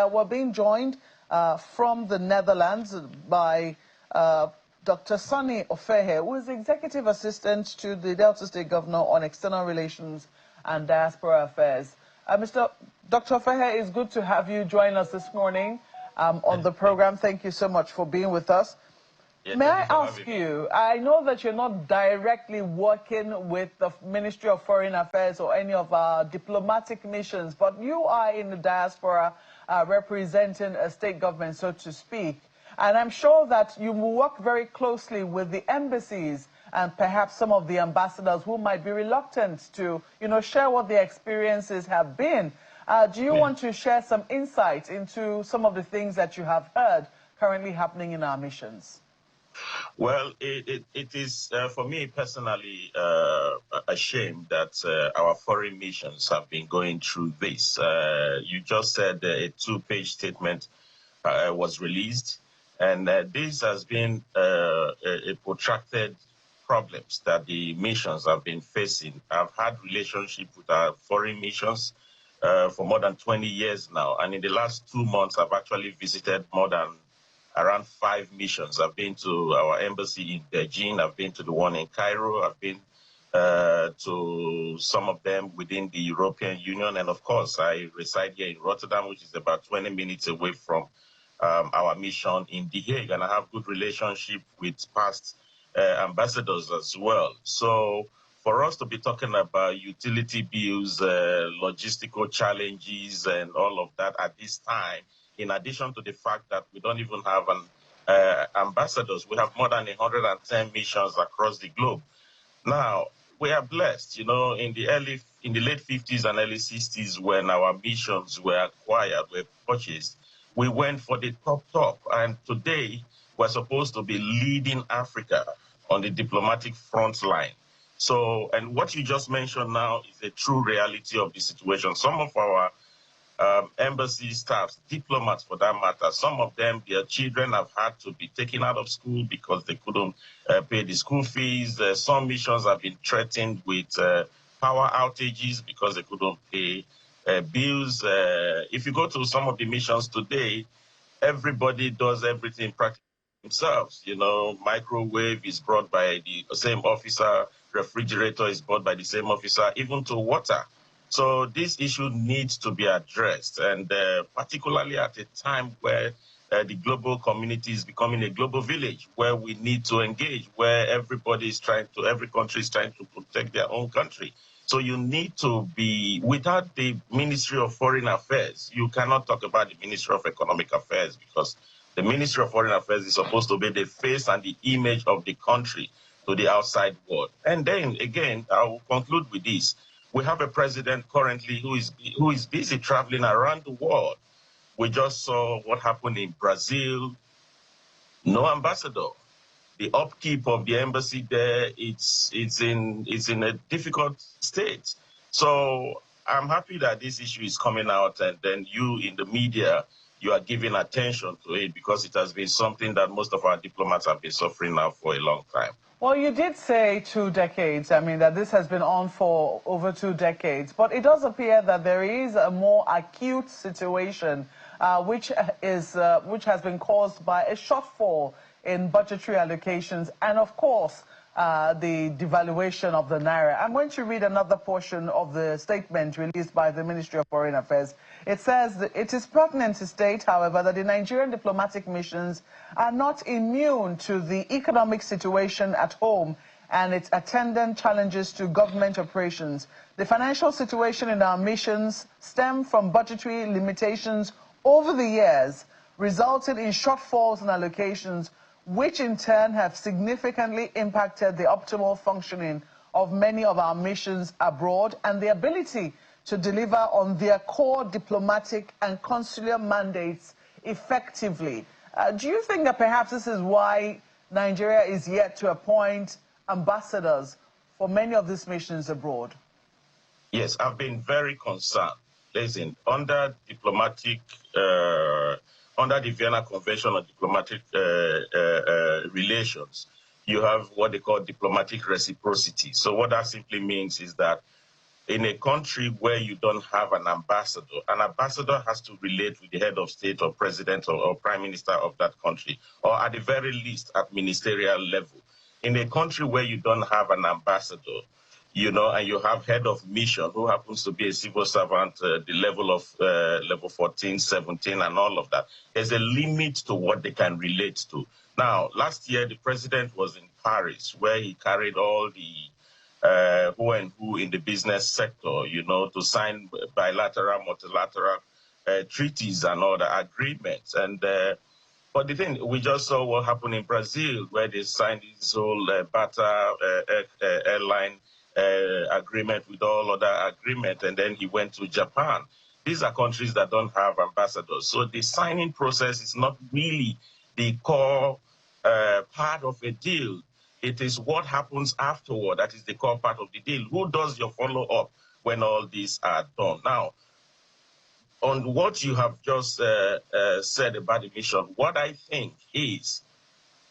we're being joined from the Netherlands by Dr. Sunny Ofehe, who is Executive Assistant to the Delta State Governor on External Relations and Diaspora Affairs. Dr. Ofehe, it's good to have you join us this morning on the program. Thank you so much for being with us. May I ask you, I know that you're not directly working with the Ministry of Foreign Affairs or any of our diplomatic missions, but you are in the diaspora representing a state government, so to speak. And I'm sure that you will work very closely with the embassies and perhaps some of the ambassadors who might be reluctant to, share what their experiences have been. Do you want to share some insight into some of the things that you have heard currently happening in our missions? Well, it is, for me personally, a shame that our foreign missions have been going through this. You just said a two-page statement was released, and this has been a protracted problems that the missions have been facing. I've had relationship with our foreign missions for more than 20 years now, and in the last 2 months, I've actually visited more than around 5 missions. I've been to our embassy in Beijing. I've been to the one in Cairo. I've been to some of them within the European Union. And of course, I reside here in Rotterdam, which is about 20 minutes away from our mission in The Hague. And I have good relationship with past ambassadors as well. So for us to be talking about utility bills, logistical challenges, and all of that at this time, in addition to the fact that we don't even have ambassadors, we have more than 110 missions across the globe. Now, we are blessed, in the late 50s and early 60s, when our missions were acquired, were purchased, we went for the top. And today, we're supposed to be leading Africa on the diplomatic front line. So, and what you just mentioned now is the true reality of the situation. Some of our embassy staffs, diplomats for that matter, some of them, their children have had to be taken out of school because they couldn't pay the school fees. Some missions have been threatened with power outages because they couldn't pay bills. If you go to some of the missions today, everybody does everything practically themselves. Microwave is brought by the same officer, refrigerator is bought by the same officer, even to water. So this issue needs to be addressed, and particularly at a time where the global community is becoming a global village, where we need to engage, where every country is trying to protect their own country. So you need to be, without the Ministry of Foreign Affairs, you cannot talk about the Ministry of Economic Affairs, because the Ministry of Foreign Affairs is supposed to be the face and the image of the country to the outside world. And then again, I will conclude with this. We have a president currently who is busy traveling around the world. We just saw what happened in Brazil. No ambassador. The upkeep of the embassy there, it's in a difficult state. So I'm happy that this issue is coming out, and then you in the media, you are giving attention to it, because it has been something that most of our diplomats have been suffering now for a long time. Well, you did say 2 decades. I mean, that this has been on for over 2 decades. But it does appear that there is a more acute situation, which has been caused by a shortfall in budgetary allocations and, of course, the devaluation of the naira. I'm going to read another portion of the statement released by the Ministry of Foreign Affairs. It says that it is pertinent to state, however, that the Nigerian diplomatic missions are not immune to the economic situation at home and its attendant challenges to government operations. The financial situation in our missions stem from budgetary limitations over the years, resulting in shortfalls in allocations, which in turn have significantly impacted the optimal functioning of many of our missions abroad and the ability to deliver on their core diplomatic and consular mandates effectively. Do you think that perhaps this is why Nigeria is yet to appoint ambassadors for many of these missions abroad? Yes, I've been very concerned. Listen, under the Vienna Convention on Diplomatic Relations, you have what they call diplomatic reciprocity. So what that simply means is that in a country where you don't have an ambassador has to relate with the head of state or president or prime minister of that country, or at the very least at ministerial level. In a country where you don't have an ambassador, you know, and you have head of mission who happens to be a civil servant, the level of level 14, 17, and all of that, there's a limit to what they can relate to. Now, last year, the president was in Paris, where he carried all the who and who in the business sector, you know, to sign bilateral, multilateral treaties and other agreements. And but the thing, we just saw what happened in Brazil, where they signed this whole Bata airline agreement with all other agreement, and then he went to Japan. These are countries that don't have ambassadors. So the signing process is not really the core part of a deal. It is what happens afterward that is the core part of the deal. Who does your follow-up when all these are done? Now, on what you have just said about the mission, what I think is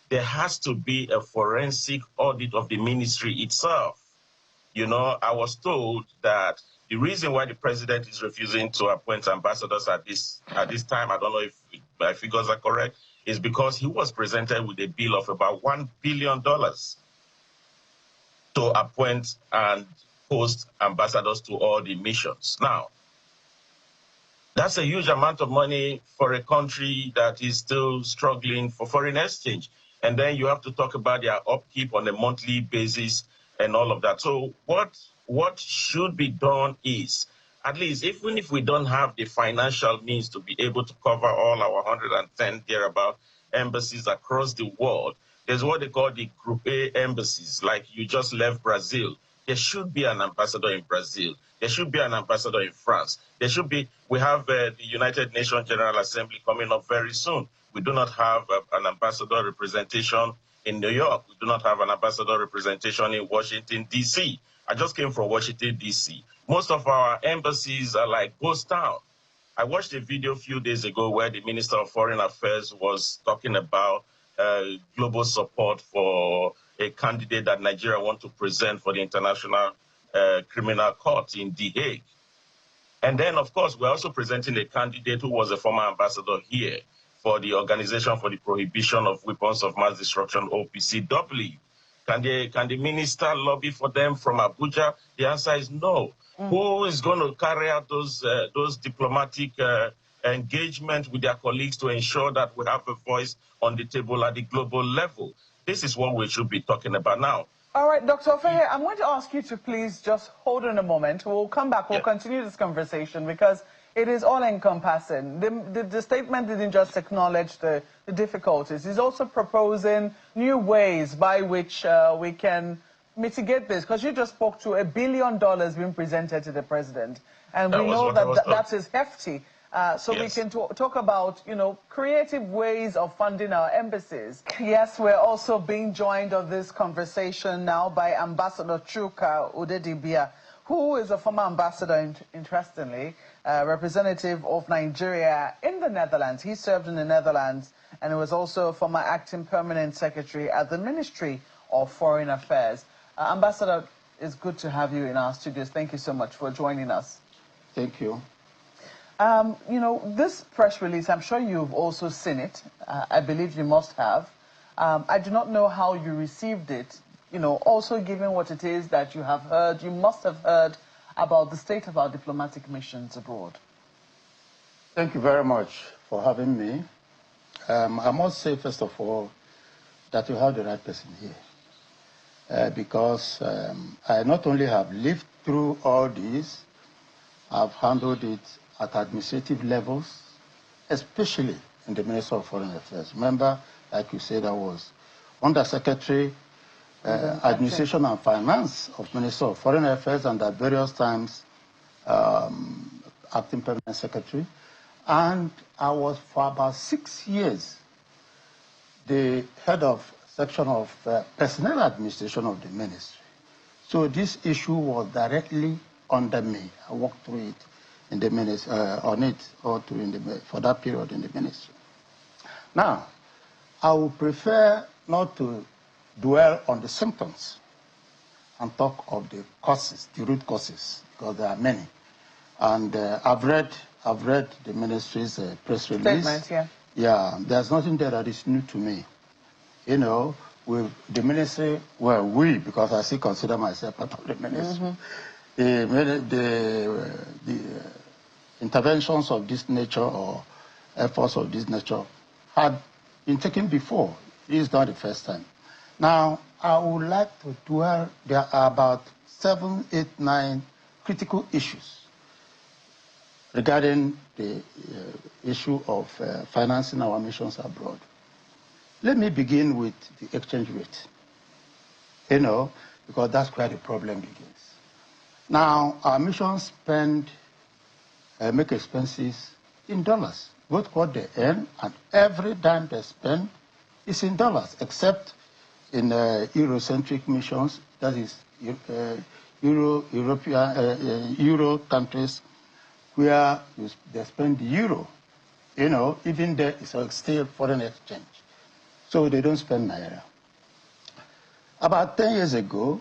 there has to be a forensic audit of the ministry itself. You know, I was told that the reason why the president is refusing to appoint ambassadors at this time, I don't know if my figures are correct, is because he was presented with a bill of about $1 billion to appoint and post ambassadors to all the missions. Now, that's a huge amount of money for a country that is still struggling for foreign exchange. And then you have to talk about their upkeep on a monthly basis and all of that. So what should be done is, at least even if we don't have the financial means to be able to cover all our 110 thereabout embassies across the world, there's what they call the Group A embassies. Like you just left Brazil. There should be an ambassador in Brazil. There should be an ambassador in France. There should be, we have the United Nations General Assembly coming up very soon. We do not have an ambassador representation in New York. We do not have an ambassador representation in Washington, D.C. I just came from Washington, D.C. Most of our embassies are like ghost town. I watched a video a few days ago where the Minister of Foreign Affairs was talking about global support for a candidate that Nigeria wants to present for the International Criminal Court in The Hague. And then, of course, we're also presenting a candidate who was a former ambassador here for the Organization for the Prohibition of Weapons of Mass Destruction, OPCW. Can the minister lobby for them from Abuja? The answer is no. Who is going to carry out those diplomatic engagement with their colleagues to ensure that we have a voice on the table at the global level? This is what we should be talking about now. All right, Dr. Ofehe, I'm going to ask you to please just hold on a moment. We'll come back. We'll continue this conversation because it is all-encompassing. The statement didn't just acknowledge the difficulties. It's also proposing new ways by which we can mitigate this, because you just spoke to $1 billion being presented to the president. And we know that is hefty. So we can talk about, you know, creative ways of funding our embassies. Yes, we're also being joined on this conversation now by Ambassador Chuka Udedibia, who is a former ambassador, interestingly, representative of Nigeria in the Netherlands. He served in the Netherlands and he was also a former acting permanent secretary at the Ministry of Foreign Affairs. Ambassador, it's good to have you in our studios. Thank you so much for joining us. Thank you. You know, this press release, I'm sure you've also seen it. I believe you must have. I do not know how you received it. You know, also given what it is that you have heard, you must have heard about the state of our diplomatic missions abroad. Thank you very much for having me. I must say, first of all, that you have the right person here. Because I not only have lived through all this, I've handled it at administrative levels, especially in the Ministry of Foreign Affairs. Remember, like you said, I was Undersecretary, Administration and Finance of Ministry of Foreign Affairs, and at various times Acting Permanent Secretary. And I was for about 6 years the head of section of personnel administration of the ministry. So this issue was directly under me. I worked through it in the ministry, for that period in the ministry. Now, I would prefer not to dwell on the symptoms. and talk of the causes, the root causes, because there are many. And I've read the ministry's press release. Statement, yeah. Yeah, there's nothing there that is new to me. You know, with the ministry, well, because I still consider myself part of the ministry, the interventions of this nature or efforts of this nature had been taken before. This is not the first time. Now, I would like to dwell, there are about 7, 8, 9 critical issues regarding the issue of financing our missions abroad. Let me begin with the exchange rate, you know, because that's where the problem begins. Now, our missions make expenses in dollars, both what they earn and every dime they spend is in dollars, except in Eurocentric missions, that is Euro countries, where they spend the euro. You know, even there is still foreign exchange. So they don't spend naira. About 10 years ago,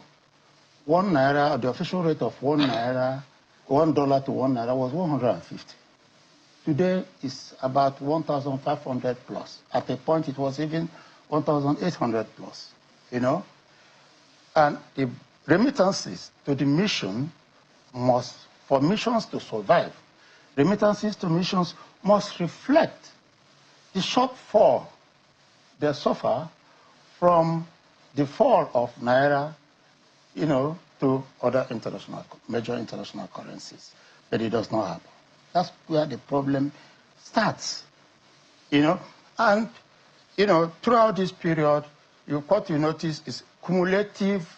1 naira, the official rate of 1 naira, $1 to 1 naira was 150. Today it's about 1,500 plus. At a point it was even 1,800 plus, you know. And the remittances to the mission must, for missions to survive, remittances to missions must reflect the shortfall they suffer from the fall of naira, you know, to other major international currencies. But it does not happen. That's where the problem starts, you know. And, you know, throughout this period, what you notice is cumulative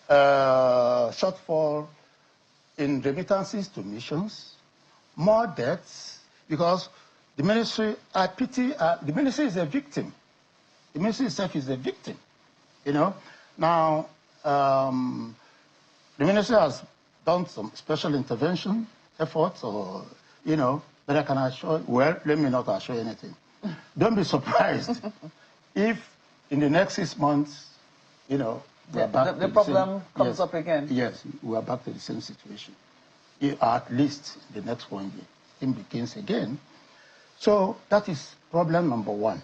shortfall in remittances to missions, more debts, because the ministry, I pity, the ministry is a victim. The ministry itself is a victim, you know. Now, the ministry has done some special intervention efforts, or, you know, but I can assure, well, let me not assure anything. Don't be surprised if in the next 6 months, you know, we are back the problem comes up again. Yes, we are back to the same situation. At least the next 1 year, it begins again. So that is problem number 1.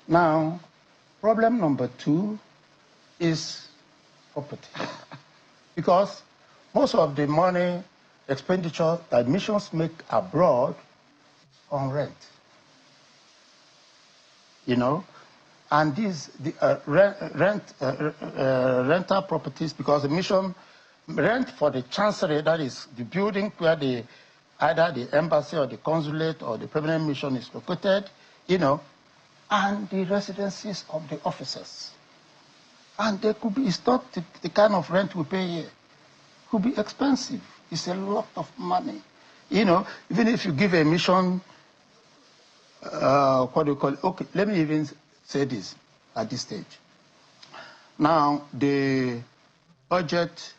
Now, problem number 2 is property. Because most of the money expenditure that missions make abroad on rent, you know, and these rental properties, because the mission rent for the chancery, that is the building where either the embassy or the consulate or the permanent mission is located, you know, and the residencies of the officers. And there could be, it's not the kind of rent we pay here. It could be expensive. It's a lot of money. You know, even if you give a mission, what do you call it? Okay, let me even say this at this stage. Now, the budget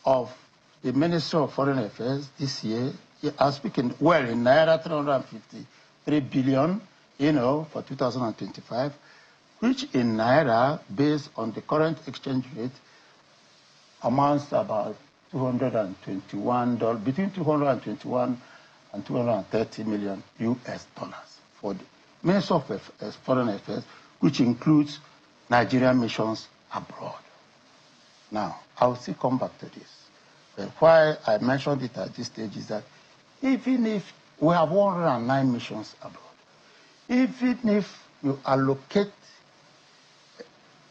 of the Ministry of Foreign Affairs this year, I'm speaking, well, in Naira, 353 billion, you know, for 2025, which in Naira, based on the current exchange rate, amounts to about $221, between 221 and 230 million US dollars for the Ministry of Foreign Affairs, which includes Nigerian missions abroad. Now, I'll still come back to this. But why I mentioned it at this stage is that even if we have 109 missions abroad, even if you allocate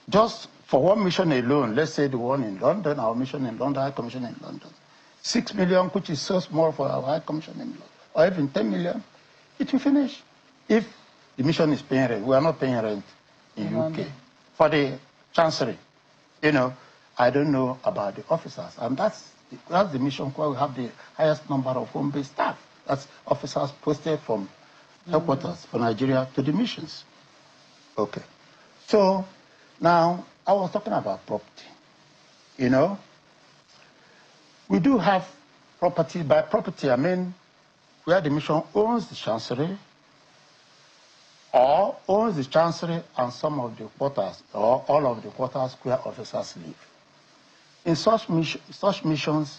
just for one mission alone, let's say the one in London, our mission in London, High Commission in London, 6 million, which is so small for our High Commission in London, or even 10 million, it will finish. If the mission is paying rent, we are not paying rent in UK. For the chancery, you know, I don't know about the officers, and that's the mission where we have the highest number of home-based staff. That's officers posted from headquarters for Nigeria to the missions. Okay. So now I was talking about property. You know, we do have property. By property, I mean where the mission owns the chancery, or owns the chancery and some of the quarters, or all of the quarters where officers live. In such missions,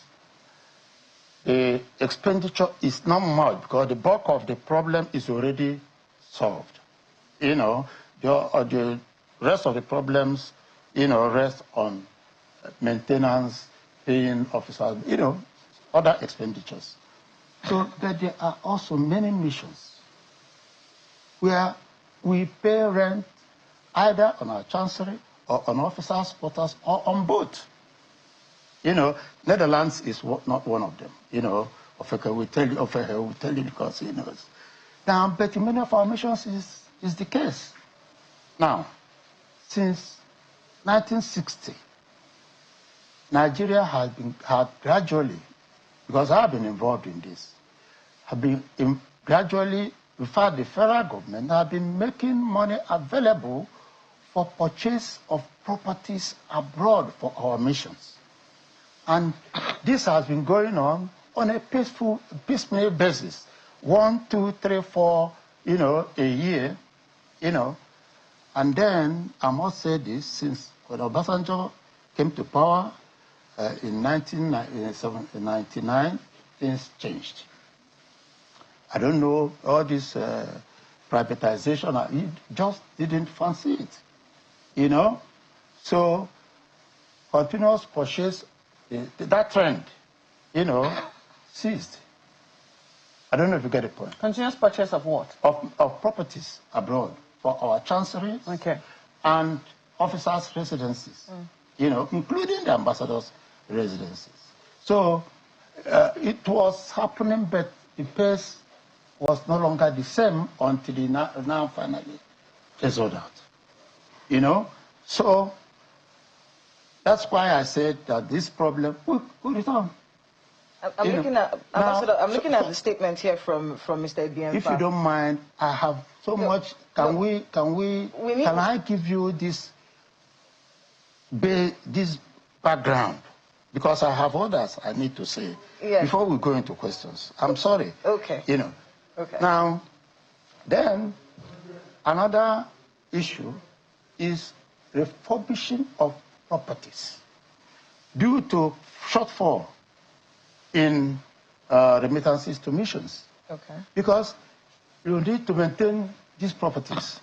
the expenditure is not much because the bulk of the problem is already solved. You know, the rest of the problems, you know, rest on maintenance, paying officers, you know, other expenditures. So, but there are also many missions where we pay rent either on our chancery or on officers' quarters or on both. You know, Netherlands is not one of them. You know, Ofeka will tell you because he knows. Now, but in many of our missions is the case. Now, since 1960, Nigeria had gradually, because I've been involved in this, gradually, in fact, the federal government have been making money available for purchase of properties abroad for our missions. And this has been going on a piecemeal basis. 1, 2, 3, 4, you know, a year, you know. And then, I must say this, since when Obasanjo came to power in 1999, things changed. I don't know, all this privatization, he just didn't fancy it, you know. So, continuous purchase, that trend, you know, ceased. I don't know if you get the point. Continuous purchase of what? Of properties abroad for our chanceries and officers' residences, you know, including the ambassadors' residences. So it was happening, but the pace was no longer the same until it now finally fizzled out. You know, so that's why I said that this problem will return. I'm looking at Ambassador. I'm looking at the statement here from Mr. Ebiemfa. If you don't mind, I have so much. Can I give you this background? Because I have others I need to say before we go into questions. I'm sorry. Okay. You know. Okay. Now, then another issue is refurbishing of properties due to shortfall in remittances to missions. Okay. Because you need to maintain these properties.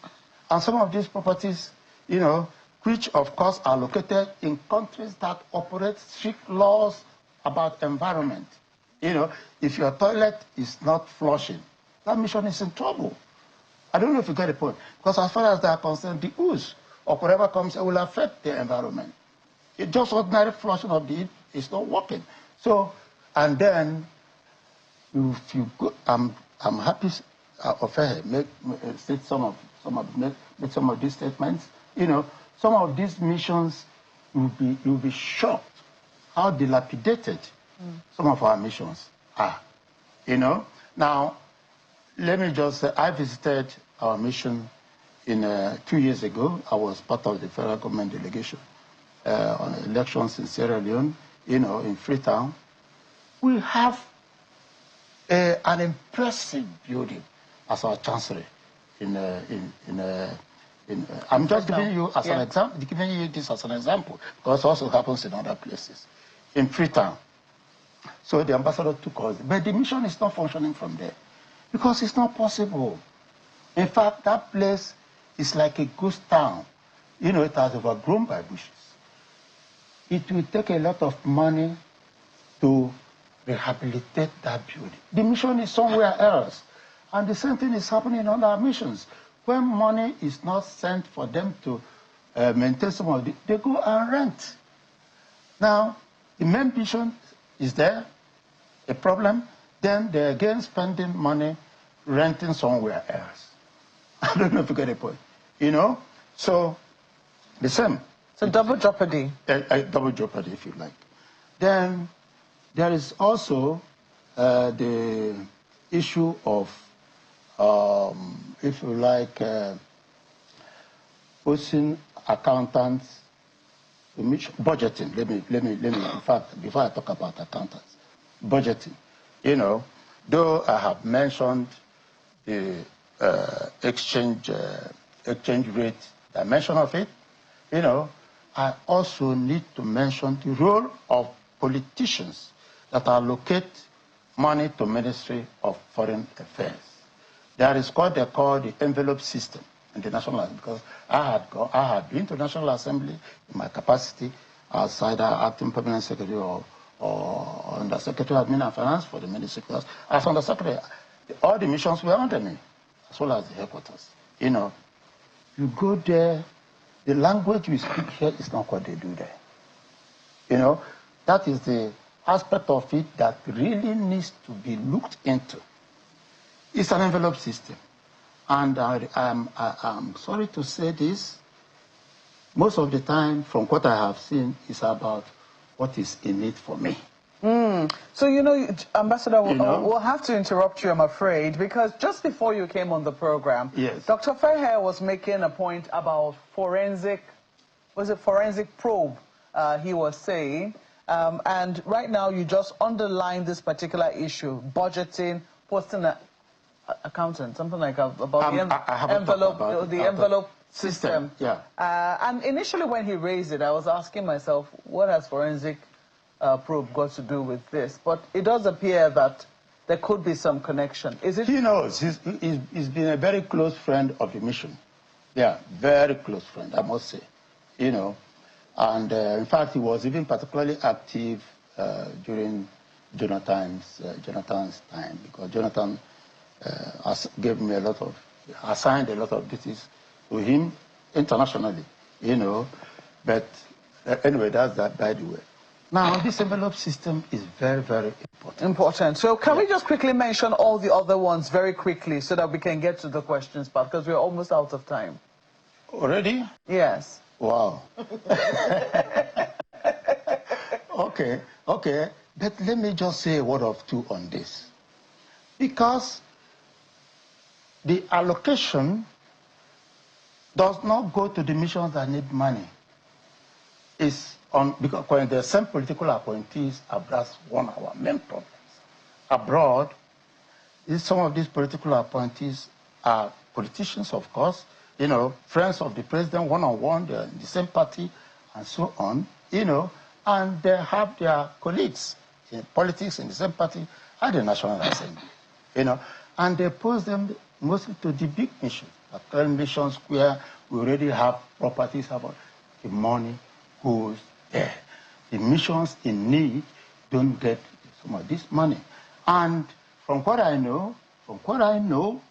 And some of these properties, you know, which of course are located in countries that operate strict laws about environment. You know, if your toilet is not flushing, that mission is in trouble. I don't know if you get the point. Because as far as they are concerned, the ooze or whatever comes will affect the environment. It just ordinary flushing of the is not working. So, and then, if you go, I'm happy of make some of these statements. You know, some of these missions you'll be shocked how dilapidated some of our missions are. You know, now let me just say I visited our mission in 2 years ago. I was part of the federal government delegation on elections in Sierra Leone. You know, in Freetown. We have an impressive building as our chancery. I'm just giving you as an example, giving you this as an example, because it also happens in other places. In Freetown. So the ambassador took us, but the mission is not functioning from there because it's not possible. In fact, that place is like a ghost town. You know, it has overgrown by bushes. It will take a lot of money to rehabilitate that building. The mission is somewhere else. And the same thing is happening on our missions. When money is not sent for them to maintain some of it, they go and rent. Now, the main mission is there, a problem, then they're again spending money renting somewhere else. I don't know if you get the point. You know? So, the same. So double jeopardy. Double jeopardy, if you like. Then there is also the issue of, if you like, posting accountants to budgeting. Let me. In fact, before I talk about accountants, budgeting. You know, though I have mentioned the exchange rate dimension of it, you know, I also need to mention the role of politicians that allocate money to Ministry of Foreign Affairs. There is what they call the envelope system in the National Assembly, because I had been to the National Assembly in my capacity as either acting permanent secretary or under Secretary of Admin and Finance for the ministry. Because as under secretary, all the missions were under me, as well as the headquarters. You know, you go there, the language we speak here is not what they do there. You know, that is the aspect of it that really needs to be looked into. It's an envelope system. And I'm sorry to say this, most of the time, from what I have seen, is about what is in it for me. So, you know, Ambassador, we'll have to interrupt you, I'm afraid, because just before you came on the program, yes, Dr. Fairhair was making a point about forensic probe, he was saying. And right now, you just underlined this particular issue, budgeting, posting an accountant, something like about the envelope system. Yeah. And initially when he raised it, I was asking myself, what has forensic probe got to do with this? But it does appear that there could be some connection. Is it? He knows. He's been a very close friend of the mission. Yeah, very close friend, I must say. You know, and in fact, he was even particularly active during Jonathan's time, because Jonathan gave me assigned a lot of duties to him internationally, you know. But anyway, that's that by the way. Now, this envelope system is very, very important. So can we just quickly mention all the other ones very quickly so that we can get to the questions part, because we're almost out of time. Already? Yes. Wow. Okay. But let me just say a word or two on this. Because the allocation does not go to the missions that need money. It's because when there are some political appointees, that's one of our main problems. Abroad, some of these political appointees are politicians, of course, you know, friends of the president, one-on-one, they're in the same party, and so on, you know, and they have their colleagues in politics in the same party at the National Assembly, you know, and they post them mostly to the big missions, the current missions where we already have properties about the money goes there. The missions in need don't get some of this money. And from what I know,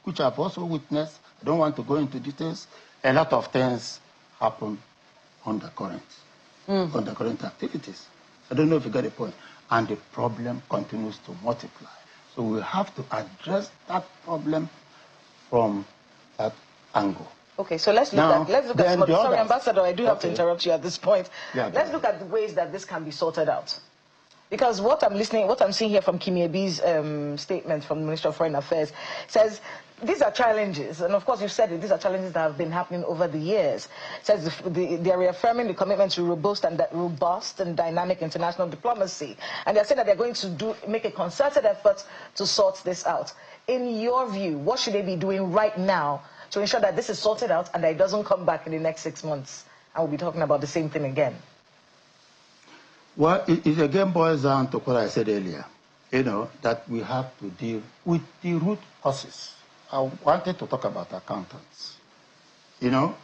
which I've also witnessed, I don't want to go into details, a lot of things happen on the current activities. I don't know if you get the point. And the problem continues to multiply. So we have to address that problem from that angle. Okay, so let's look at sorry, Ambassador, I do have to interrupt you at this point. Yeah, let's look at the ways that this can be sorted out. Because what I'm seeing here from Kimi Ebi's statement from the Minister of Foreign Affairs says these are challenges, and of course you said it, these are challenges that have been happening over the years. It says they are reaffirming the commitment to robust and dynamic international diplomacy, and they're saying that they're going to make a concerted effort to sort this out. In your view, what should they be doing right now to ensure that this is sorted out and that it doesn't come back in the next 6 months and we'll be talking about the same thing again? Well, it again boils down to what I said earlier, you know, that we have to deal with the root causes. I wanted to talk about accountants. You know,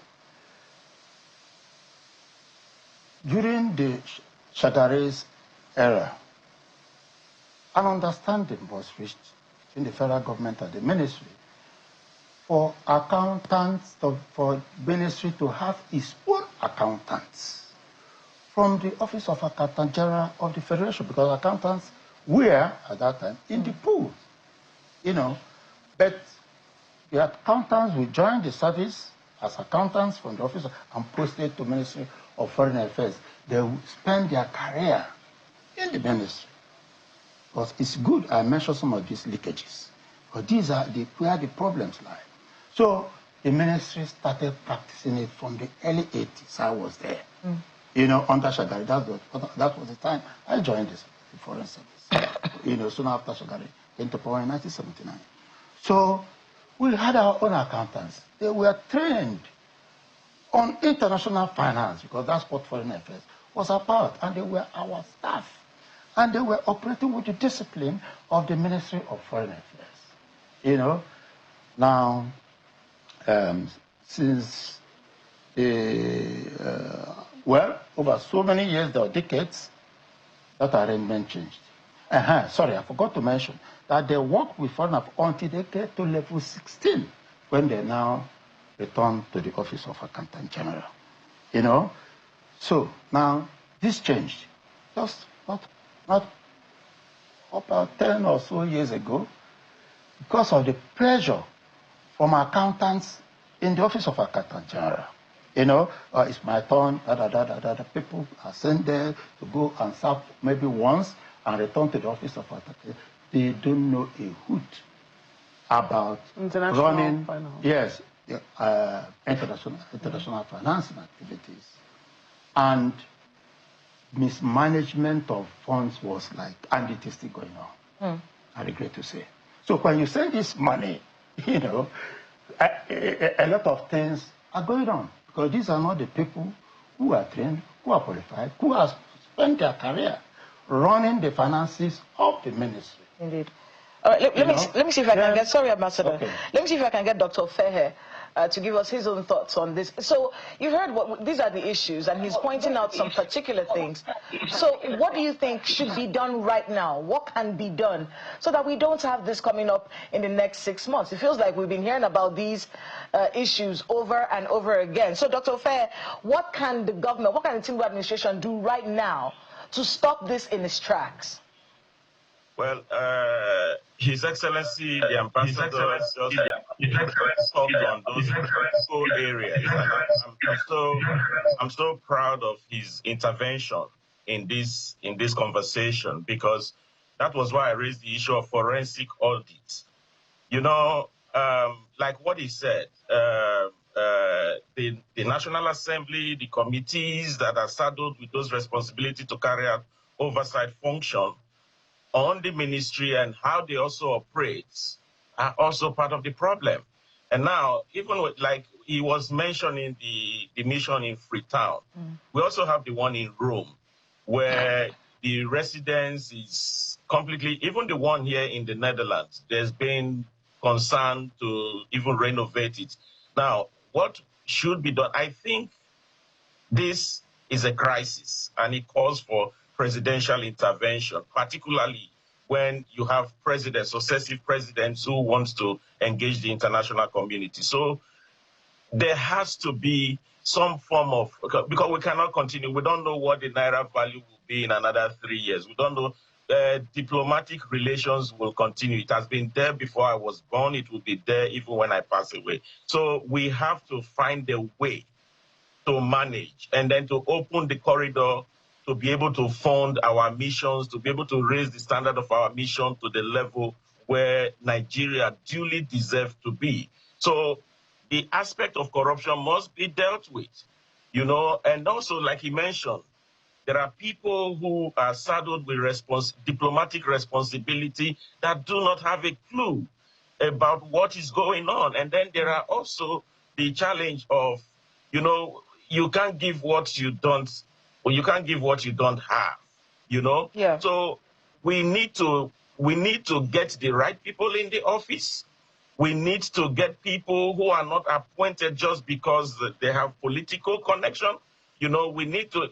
during the Shagare's era, an understanding was reached between the federal government and the ministry for accountants, for ministry to have its own accountants from the Office of Accountant General of the Federation, because accountants were, at that time, in the pool, you know. But the accountants will join the service as accountants from the office and posted to Ministry of Foreign Affairs. They will spend their career in the ministry. Because it's good I mentioned some of these leakages, but these are where the problems lie. So the ministry started practicing it from the early 80s. I was there, you know, under Shagari. That was the time I joined the Foreign Service, you know, soon after Shagari came to power in 1979. So we had our own accountants. They were trained on international finance, because that's what foreign affairs was about, and they were our staff. And they were operating with the discipline of the Ministry of Foreign Affairs. You know, now, since over so many years or decades, that arrangement changed. Sorry, I forgot to mention that they worked with foreign affairs until they get to level 16, when they now return to the Office of Accountant General. You know, so now this changed. Just not about 10 or so years ago, because of the pressure from accountants in the Office of Accountant General. You know, it's my turn, people are sent there to go and serve maybe once and return to the Office of Accountant. They don't know a hoot about running, yes, international financing activities. And mismanagement of funds was like, and it is still going on, I regret to say. So when you send this money, you know, a lot of things are going on, because these are not the people who are trained, who are qualified, who have spent their career running the finances of the ministry. Indeed. All right, let me see if I can get, sorry, Ambassador. Okay. Let me see if I can get Dr. Fair to give us his own thoughts on this. So you've heard these are the issues, and he's pointing out some particular things. So what do you think should be done right now? What can be done so that we don't have this coming up in the next 6 months? It feels like we've been hearing about these issues over and over again. So Dr. Fair, what can the government, what can the Tinubu administration do right now to stop this in its tracks? Well, His Excellency, the Ambassador, just talked on those whole areas. And I'm so proud of his intervention in this conversation, because that was why I raised the issue of forensic audit. You know, like what he said, the National Assembly, the committees that are saddled with those responsibilities to carry out oversight function on the ministry and how they also operate are also part of the problem. And now, even with, like he was mentioning the mission in Freetown, we also have the one in Rome, where the residence is completely, even the one here in the Netherlands, there's been concern to even renovate it. Now, what should be done? I think this is a crisis, and it calls for presidential intervention, particularly when you have presidents, successive presidents who want to engage the international community. So there has to be some form of, because we cannot continue. We don't know what the Naira value will be in another 3 years. We don't know. Diplomatic relations will continue. It has been there before I was born. It will be there even when I pass away. So we have to find a way to manage and then to open the corridor to be able to fund our missions, to be able to raise the standard of our mission to the level where Nigeria duly deserves to be. So the aspect of corruption must be dealt with, you know, and also, like he mentioned, there are people who are saddled with diplomatic responsibility that do not have a clue about what is going on. And then there are also the challenge of, you know, you can't give what you don't, or you can't give what you don't have, you know? Yeah. So we need to get the right people in the office. We need to get people who are not appointed just because they have political connection. You know, we need to,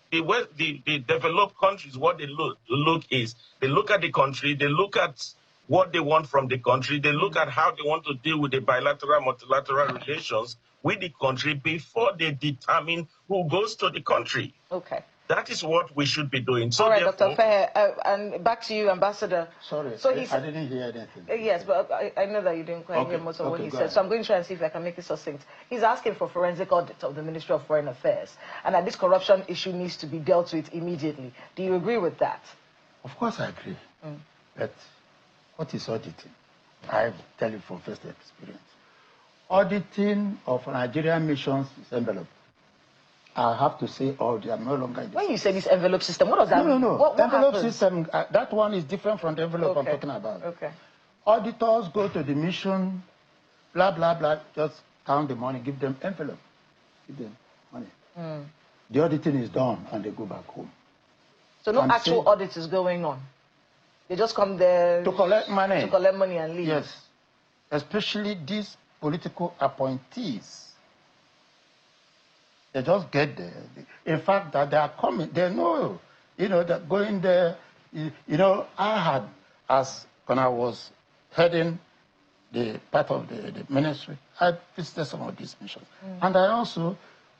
the developed countries, what they look is, they look at the country, they look at what they want from the country, they look at how they want to deal with the bilateral, multilateral relations with the country before they determine who goes to the country. Okay. That is what we should be doing. So all right, Dr. Fair, and back to you, Ambassador. Sorry, so I didn't hear anything. Yes, but I know that you didn't quite hear most of what he said, so I'm going to try and see if I can make it succinct. He's asking for forensic audit of the Ministry of Foreign Affairs, and that this corruption issue needs to be dealt with immediately. Do you agree with that? Of course I agree. But what is auditing? I tell you from first experience. Auditing of Nigerian missions is envelope. I have to say, I'm no longer in this. When you say this envelope system, what does that mean? No. What envelope happens? system, that one is different from the envelope I'm talking about. Okay. Auditors go to the mission, blah, blah, blah, just count the money, give them envelope. give them money. The auditing is done, and they go back home. So no actual audit is going on? They just come there... To collect money. To collect money and leave? Yes. Especially these political appointees. They just get there. In fact, that they are coming, they know, that going there, I had, when I was heading the part of the ministry, I visited some of these missions. And I also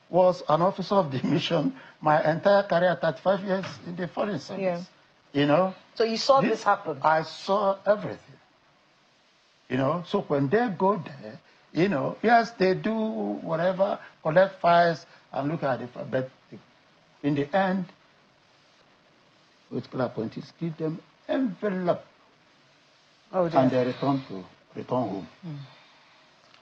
was an officer of the mission my entire career, 35 years in the foreign service. Yeah. So you saw this happen? I saw everything. So when they go there, yes, they do whatever, collect files and look at it, but in the end, political appointees give them envelope, and they return home.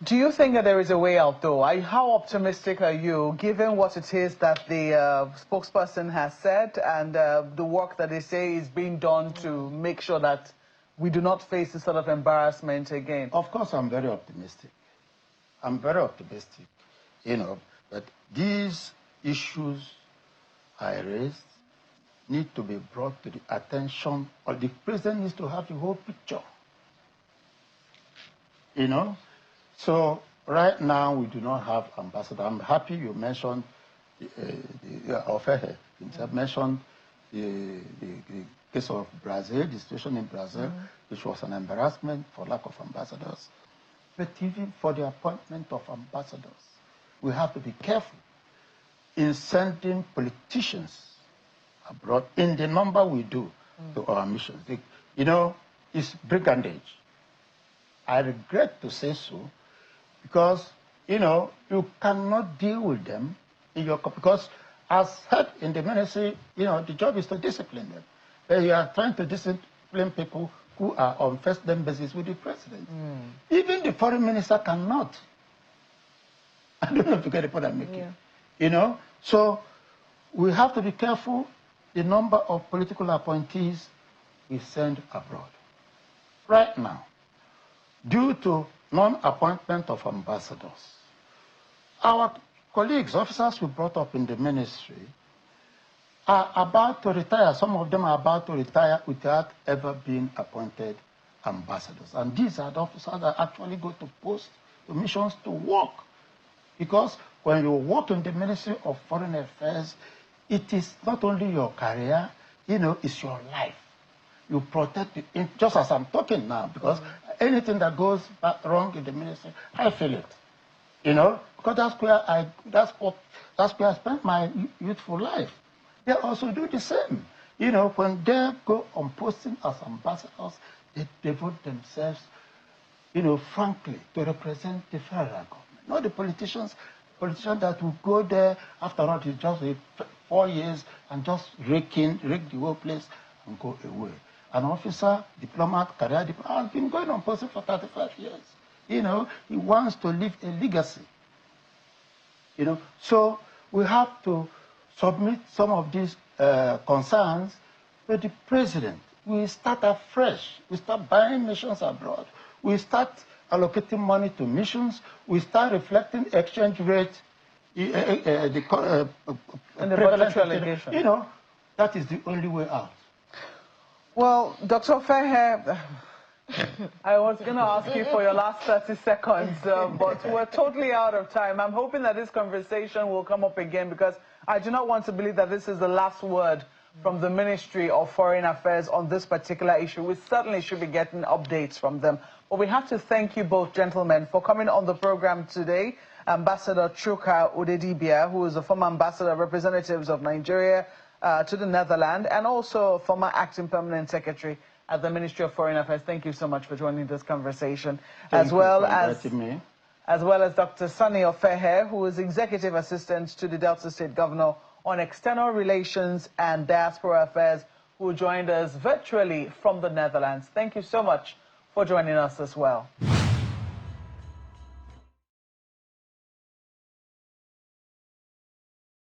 Do you think that there is a way out, though? How optimistic are you, given what it is that the spokesperson has said and the work that they say is being done to make sure that we do not face this sort of embarrassment again? Of course, I'm very optimistic. I'm very optimistic, but these issues I raised need to be brought to the attention, or the president needs to have the whole picture. So right now we do not have ambassador. I'm happy you mentioned Ofehe himself mentioned the case of Brazil, the situation in Brazil, which was an embarrassment for lack of ambassadors. But even for the appointment of ambassadors, we have to be careful in sending politicians abroad in the number we do to our missions. It's brigandage. I regret to say so, because, you cannot deal with them because as head in the ministry, the job is to discipline them. But you are trying to discipline people who are on first-name basis with the president. Even the foreign minister cannot. I don't know if you get the point I'm making. So we have to be careful the number of political appointees we send abroad. Right now, due to non-appointment of ambassadors, our colleagues, officers we brought up in the ministry, are about to retire. Some of them are about to retire without ever being appointed ambassadors. And these are the officers that actually go to post to missions to work. Because when you work in the Ministry of Foreign Affairs, it is not only your career, it's your life. You protect it, just as I'm talking now, because anything that goes wrong in the ministry, I feel it. Because that's where I spent my youthful life. They also do the same. When they go on posting as ambassadors, they devote themselves, frankly, to represent the federal government. Not the politicians that will go there, after all, it's just 4 years and just rake the whole place and go away. An officer, diplomat, career diplomat, has been going on posting for 35 years. He wants to leave a legacy. So we have to submit some of these concerns to the president. We start afresh. We start buying missions abroad. We start allocating money to missions. We start reflecting exchange rate, and the budgetary allocation. That is the only way out. Well, Dr. Fehe, I was going to ask you for your last 30 seconds, but we're totally out of time. I'm hoping that this conversation will come up again, because I do not want to believe that this is the last word from the Ministry of Foreign Affairs on this particular issue. We certainly should be getting updates from them. But we have to thank you both, gentlemen, for coming on the program today. Ambassador Chuka Udedibia, who is the former ambassador of representatives of Nigeria to the Netherlands, and also former acting permanent secretary at the Ministry of Foreign Affairs. Thank you so much for joining this conversation. As well as Dr. Sani Ofehe, who is executive assistant to the Delta State Governor on External Relations and Diaspora Affairs, who joined us virtually from the Netherlands. Thank you so much for joining us as well.